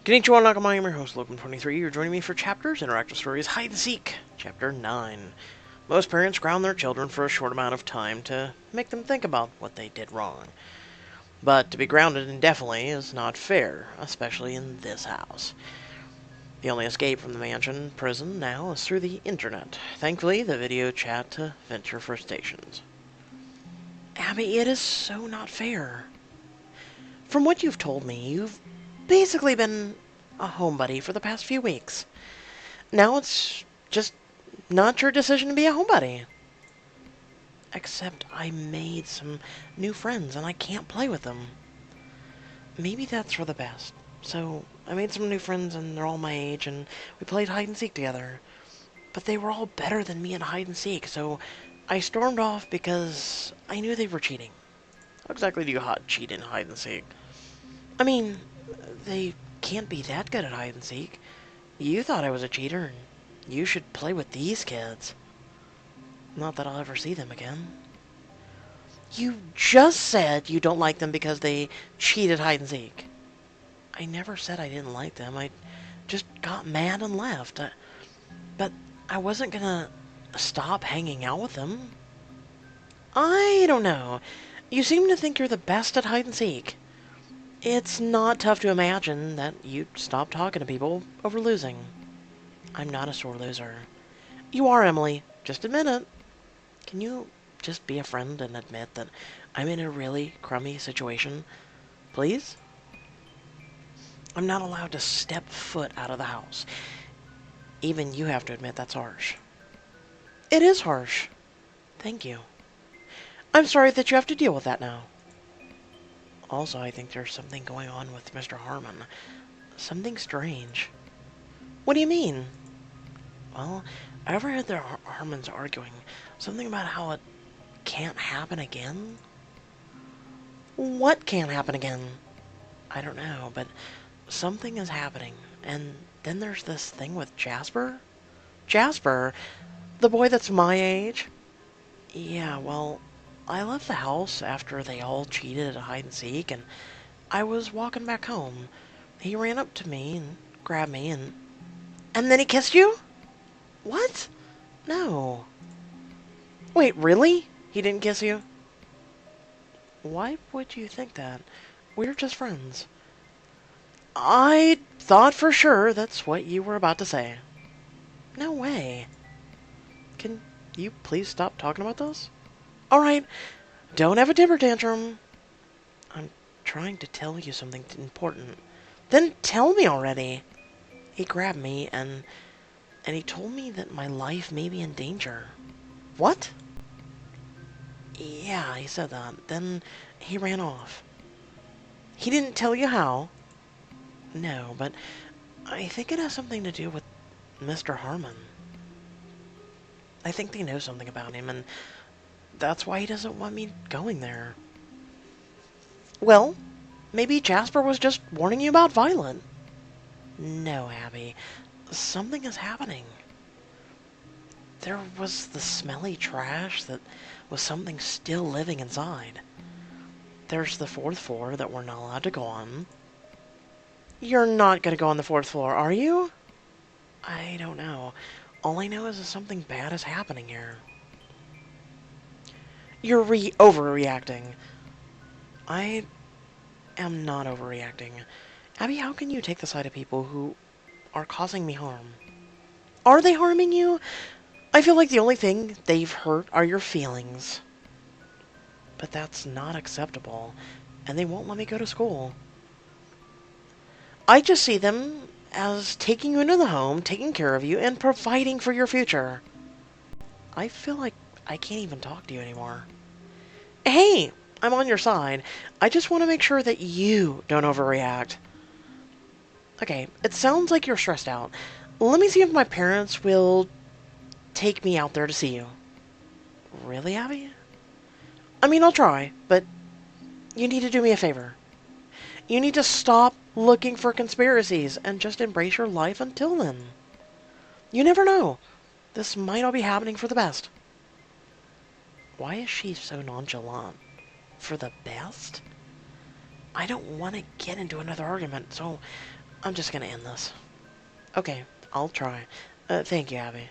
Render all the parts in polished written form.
Konnichiwa Nakama, I'm your host, Logan23. You're joining me for Chapters, Interactive Stories, Hide and Seek, Chapter 9. Most parents ground their children for a short amount of time to make them think about what they did wrong. But to be grounded indefinitely is not fair, especially in this house. The only escape from the mansion prison now is through the internet. Thankfully, the video chat to vent your frustrations. Abby, it is so not fair. From what you've told me, you've basically been a homebody for the past few weeks. Now it's just not your decision to be a homebody. Except I made some new friends and I can't play with them. Maybe that's for the best. So I made some new friends and they're all my age and we played hide and seek together. But they were all better than me in hide and seek, so I stormed off because I knew they were cheating. How exactly do you cheat in hide and seek? I mean, they can't be that good at hide and seek. You thought I was a cheater, and you should play with these kids. Not that I'll ever see them again. You just said you don't like them because they cheat at hide and seek. I never said I didn't like them. I just got mad and left. But I wasn't gonna stop hanging out with them. I don't know. You seem to think you're the best at hide and seek. It's not tough to imagine that you'd stop talking to people over losing. I'm not a sore loser. You are, Emily. Just admit it. Can you just be a friend and admit that I'm in a really crummy situation? Please? I'm not allowed to step foot out of the house. Even you have to admit that's harsh. It is harsh. Thank you. I'm sorry that you have to deal with that now. Also, I think there's something going on with Mr. Harmon. Something strange. What do you mean? Well, I overheard the Harmons arguing. Something about how it can't happen again? What can't happen again? I don't know, but something is happening. And then there's this thing with Jasper? Jasper? The boy that's my age? Yeah, well, I left the house after they all cheated at hide and seek, and I was walking back home. He ran up to me and grabbed me, and then he kissed you? What? No. Wait, really? He didn't kiss you? Why would you think that? We're just friends. I thought for sure that's what you were about to say. No way. Can you please stop talking about this? Alright, don't have a temper tantrum. I'm trying to tell you something important. Then tell me already. He grabbed me and he told me that my life may be in danger. What? Yeah, he said that. Then he ran off. He didn't tell you how? No, but I think it has something to do with Mr. Harmon. I think they know something about him, and that's why he doesn't want me going there. Well, maybe Jasper was just warning you about Violet. No, Abby. Something is happening. There was the smelly trash that was something still living inside. There's the 4th floor that we're not allowed to go on. You're not going to go on the 4th floor, are you? I don't know. All I know is that something bad is happening here. You're overreacting. I am not overreacting. Abby, how can you take the side of people who are causing me harm? Are they harming you? I feel like the only thing they've hurt are your feelings. But that's not acceptable, and they won't let me go to school. I just see them as taking you into the home, taking care of you, and providing for your future. I feel like I can't even talk to you anymore. Hey, I'm on your side. I just want to make sure that you don't overreact. Okay, it sounds like you're stressed out. Let me see if my parents will take me out there to see you. Really, Abby? I mean, I'll try, but you need to do me a favor. You need to stop looking for conspiracies and just embrace your life until then. You never know. This might all be happening for the best. Why is she so nonchalant? For the best? I don't want to get into another argument, so I'm just gonna end this. Okay, I'll try. Thank you, Abby.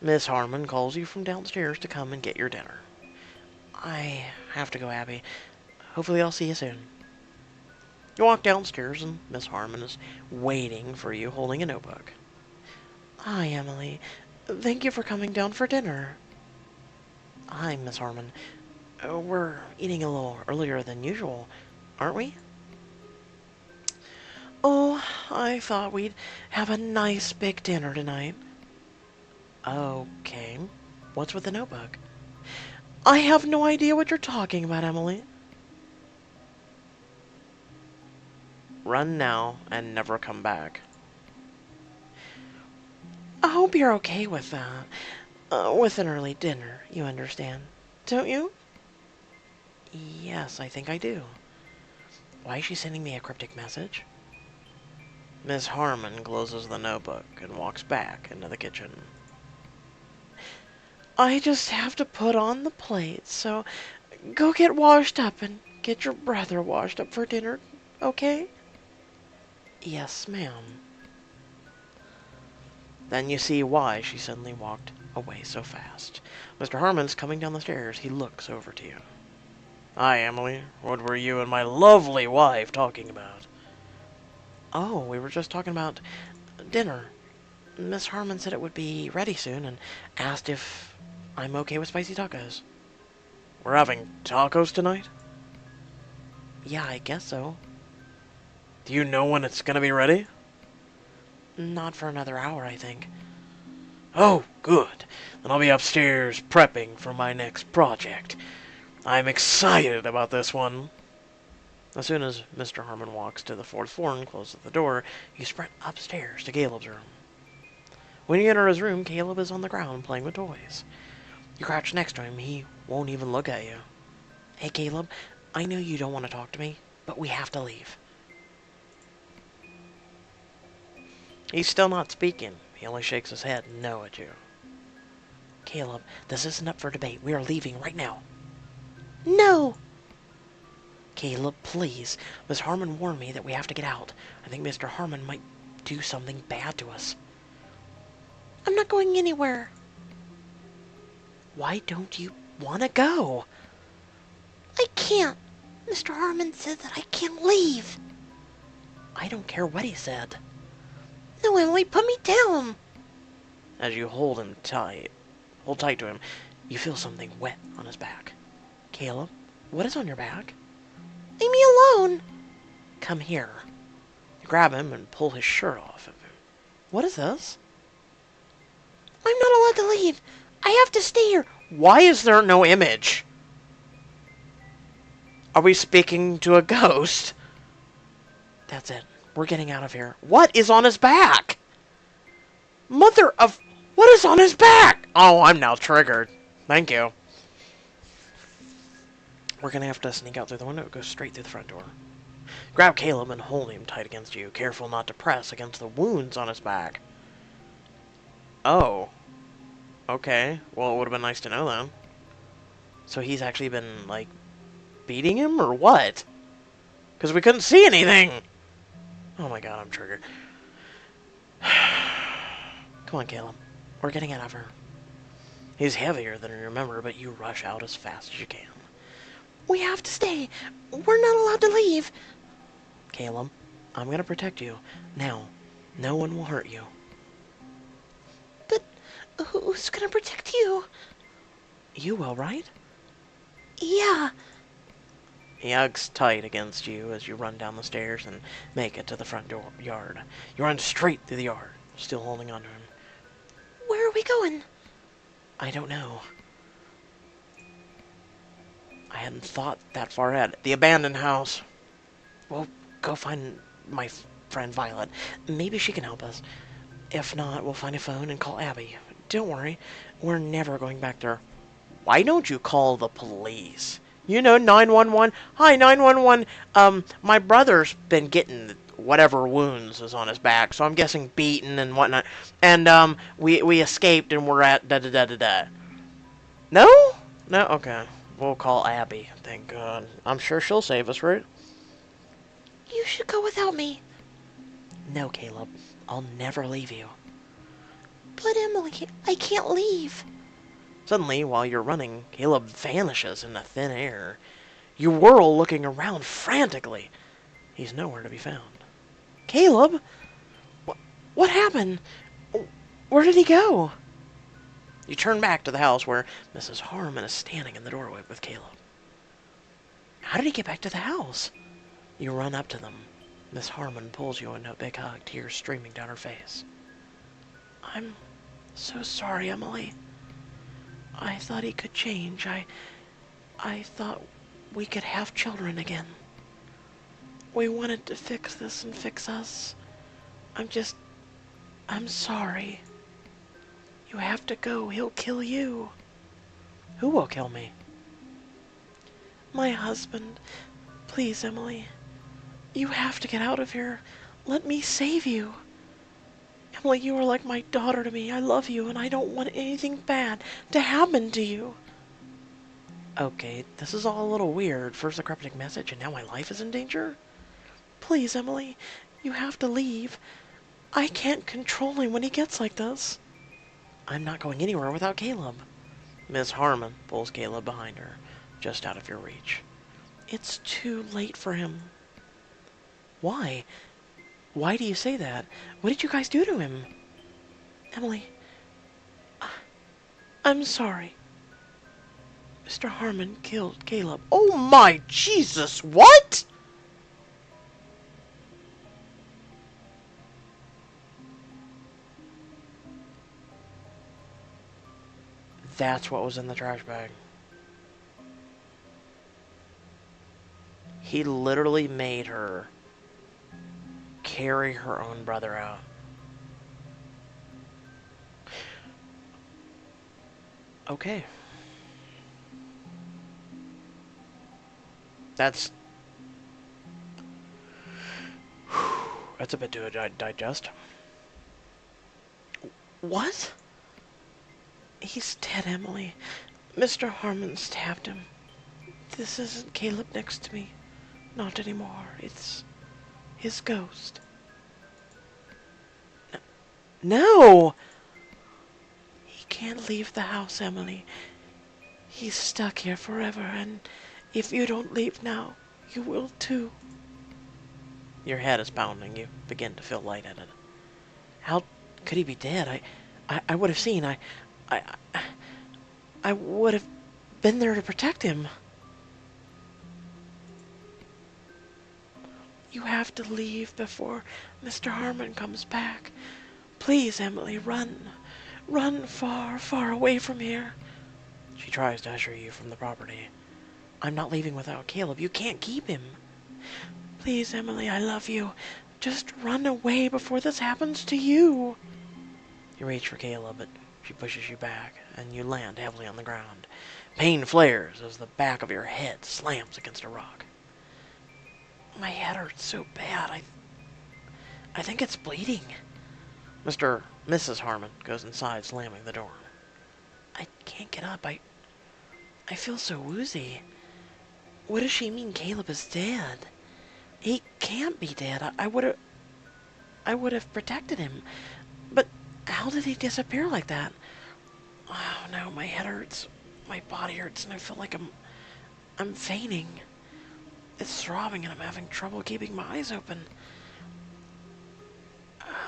Miss Harmon calls you from downstairs to come and get your dinner. I have to go, Abby. Hopefully I'll see you soon. You walk downstairs and Miss Harmon is waiting for you holding a notebook. Hi, Emily. Thank you for coming down for dinner. Hi, Miss Harmon. We're eating a little earlier than usual, aren't we? Oh, I thought we'd have a nice big dinner tonight. Okay. What's with the notebook? I have no idea what you're talking about, Emily. Run now and never come back. I hope you're okay with that. With an early dinner, you understand, don't you? Yes, I think I do. Why is she sending me a cryptic message? Miss Harmon closes the notebook and walks back into the kitchen. I just have to put on the plates, so go get washed up and get your brother washed up for dinner, okay? Yes, ma'am. Then you see why she suddenly walked away so fast. Mr. Harmon's coming down the stairs. He looks over to you. Hi, Emily. What were you and my lovely wife talking about? Oh, we were just talking about dinner. Miss Harmon said it would be ready soon and asked if I'm okay with spicy tacos. We're having tacos tonight? Yeah, I guess so. Do you know when it's gonna be ready? Not for another hour, I think. Oh, good. Then I'll be upstairs prepping for my next project. I'm excited about this one. As soon as Mr. Harmon walks to the fourth floor and closes the door, you sprint upstairs to Caleb's room. When you enter his room, Caleb is on the ground playing with toys. You crouch next to him. He won't even look at you. Hey, Caleb, I know you don't want to talk to me, but we have to leave. He's still not speaking. He only shakes his head no at you. Caleb, this isn't up for debate. We are leaving right now. No! Caleb, please. Miss Harmon warned me that we have to get out. I think Mr. Harmon might do something bad to us. I'm not going anywhere. Why don't you want to go? I can't. Mr. Harmon said that I can't leave. I don't care what he said. No, Emily, put me down. As you hold tight to him, you feel something wet on his back. Caleb, what is on your back? Leave me alone. Come here. You grab him and pull his shirt off of him. What is this? I'm not allowed to leave. I have to stay here. Why is there no image? Are we speaking to a ghost? That's it. We're getting out of here. What is on his back? Mother of... What is on his back? Oh, I'm now triggered. Thank you. We're gonna have to sneak out through the window. Go straight through the front door. Grab Caleb and hold him tight against you. Careful not to press against the wounds on his back. Oh. Okay. Well, it would have been nice to know then. So he's actually been, like, beating him, or what? Because we couldn't see anything! Oh my god, I'm triggered. Come on, Caleb. We're getting out of her. He's heavier than you remember, but you rush out as fast as you can. We have to stay. We're not allowed to leave. Caleb, I'm going to protect you. Now, no one will hurt you. But who's going to protect you? You will, right? Yeah. He hugs tight against you as you run down the stairs and make it to the front yard. You run straight through the yard, still holding on to him. Where are we going? I don't know. I hadn't thought that far ahead. The abandoned house. We'll go find my friend Violet. Maybe she can help us. If not, we'll find a phone and call Abby. Don't worry, we're never going back there. Why don't you call the police? You know, 911. Hi, 911. My brother's been getting whatever wounds is on his back, so I'm guessing beaten and whatnot. And, we escaped and we're at da-da-da-da-da. No? No? Okay. We'll call Abby. Thank God. I'm sure she'll save us, right? You should go without me. No, Caleb. I'll never leave you. But Emily, I can't leave. Suddenly, while you're running, Caleb vanishes in the thin air. You whirl, looking around frantically. He's nowhere to be found. Caleb? What happened? Where did he go? You turn back to the house where Mrs. Harmon is standing in the doorway with Caleb. How did he get back to the house? You run up to them. Miss Harmon pulls you into a big hug, tears streaming down her face. I'm so sorry, Emily. I thought he could change. I thought we could have children again. We wanted to fix this and fix us. I'm sorry. You have to go. He'll kill you. Who will kill me? My husband. Please, Emily. You have to get out of here. Let me save you. Emily, you are like my daughter to me. I love you, and I don't want anything bad to happen to you. Okay, this is all a little weird. First a cryptic message, and now my life is in danger? Please, Emily, you have to leave. I can't control him when he gets like this. I'm not going anywhere without Caleb. Miss Harmon pulls Caleb behind her, just out of your reach. It's too late for him. Why? Why do you say that? What did you guys do to him? Emily, I'm sorry. Mr. Harmon killed Caleb. Oh my Jesus, what? That's what was in the trash bag. He literally made her carry her own brother out. Okay. That's a bit to digest. What? He's dead, Emily. Mr. Harmon stabbed him. This isn't Caleb next to me. Not anymore. It's his ghost. No! He can't leave the house, Emily. He's stuck here forever, and if you don't leave now, you will too. Your head is pounding. You begin to feel lightheaded. How could he be dead? I would have seen. I, I would have been there to protect him. You have to leave before Mr. Harmon comes back. Please, Emily, run. Run far, far away from here. She tries to usher you from the property. I'm not leaving without Caleb. You can't keep him. Please, Emily, I love you. Just run away before this happens to you. You reach for Caleb, but she pushes you back, and you land heavily on the ground. Pain flares as the back of your head slams against a rock. My head hurts so bad. I think it's bleeding. Mrs. Harmon goes inside, slamming the door. I can't get up. I feel so woozy. What does she mean Caleb is dead? He can't be dead. I would have protected him. But how did he disappear like that? Oh no, my head hurts. My body hurts, and I feel like I'm fainting. It's throbbing, and I'm having trouble keeping my eyes open.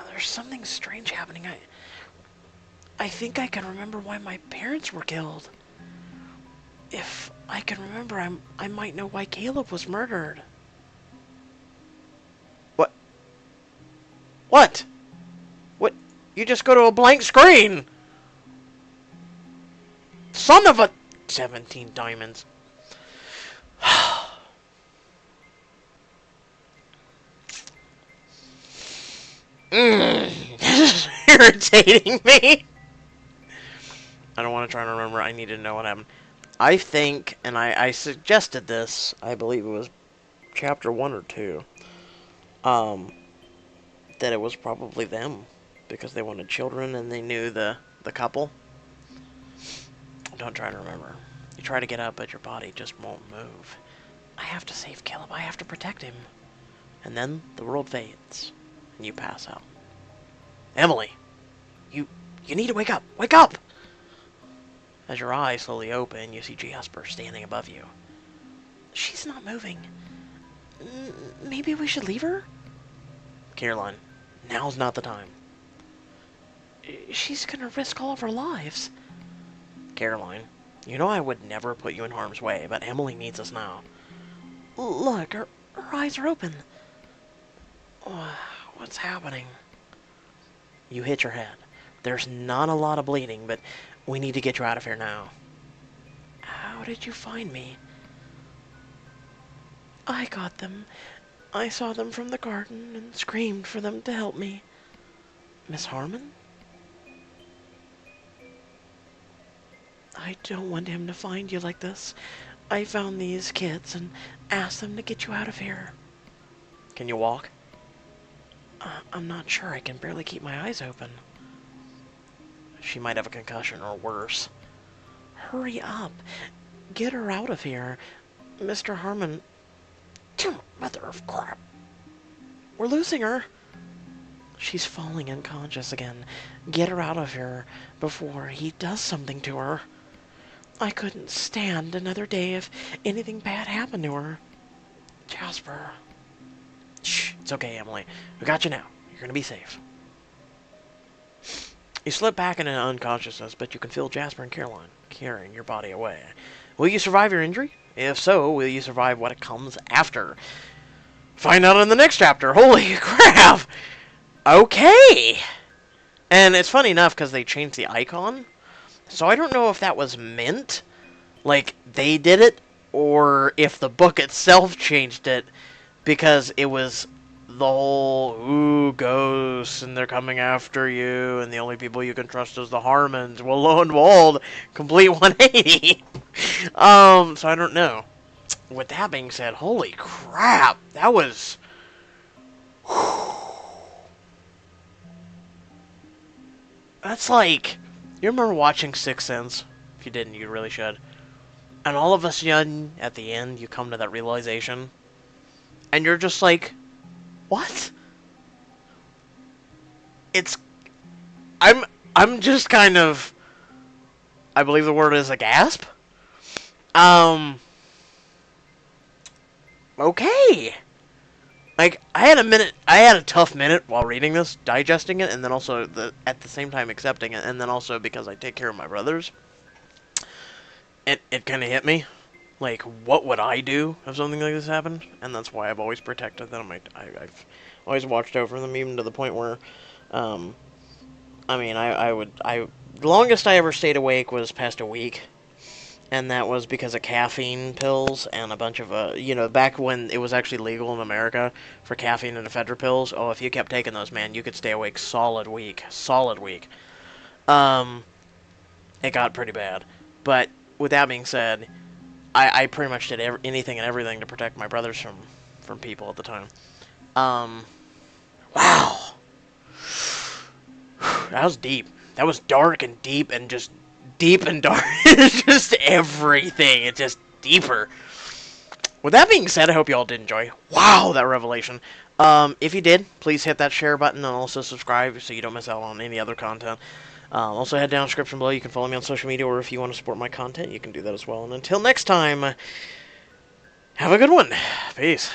There's something strange happening. I think I can remember why my parents were killed. If I can remember, I might know why Caleb was murdered. What? What? What? You just go to a blank screen! Son of a... 17 diamonds. This is irritating me. I don't want to try and remember. I need to know what happened. I think, and I suggested this, I believe it was chapter 1 or 2, that it was probably them, because they wanted children and they knew the couple. Don't try to remember. You try to get up, but your body just won't move. I have to save Caleb. I have to protect him. And then the world fades. You pass out. Emily, you need to wake up. Wake up! As your eyes slowly open, you see Jasper standing above you. She's not moving. Maybe we should leave her? Caroline, now's not the time. She's gonna risk all of our lives. Caroline, you know I would never put you in harm's way, but Emily needs us now. Look, her eyes are open. What's happening? You hit your head. There's not a lot of bleeding, but we need to get you out of here now. How did you find me? I got them. I saw them from the garden and screamed for them to help me. Miss Harmon? I don't want him to find you like this. I found these kids and asked them to get you out of here. Can you walk? I'm not sure. I can barely keep my eyes open. She might have a concussion or worse. Hurry up. Get her out of here. Mr. Harmon... Mother of crap. We're losing her. She's falling unconscious again. Get her out of here before he does something to her. I couldn't stand another day if anything bad happened to her. Jasper. Shh, it's okay, Emily. We got you now. You're gonna be safe. You slip back into unconsciousness, but you can feel Jasper and Caroline carrying your body away. Will you survive your injury? If so, will you survive what comes after? Find out in the next chapter. Holy crap! Okay! And it's funny enough, because they changed the icon. So I don't know if that was meant, like, they did it, or if the book itself changed it, because it was the whole, ooh, ghosts, and they're coming after you, and the only people you can trust is the Harmons. Well, lo and behold, complete 180. So I don't know. With that being said, holy crap, that was... That's like... You remember watching Sixth Sense? If you didn't, you really should. And all of a sudden, at the end, you come to that realization. And you're just like, what? It's... I'm just kind of... I believe the word is a gasp? Okay. Like, I had a tough minute while reading this, digesting it, and then also, at the same time, accepting it, and then also, because I take care of my brothers, it kind of hit me. Like, what would I do if something like this happened? And that's why I've always protected them. I've always watched over them, even to the point where, I mean, the longest I ever stayed awake was past a week. And that was because of caffeine pills and a bunch of, back when it was actually legal in America for caffeine and ephedra pills. Oh, if you kept taking those, man, you could stay awake solid week. Solid week. It got pretty bad. But with that being said, I pretty much did anything and everything to protect my brothers from people at the time. Wow. That was deep. That was dark and deep and just deep and dark. It's just everything. It's just deeper. With that being said, I hope you all did enjoy. Wow, that revelation. If you did, please hit that share button and also subscribe so you don't miss out on any other content. Also, head down in the description below. You can follow me on social media, or if you want to support my content, you can do that as well. And until next time, have a good one. Peace.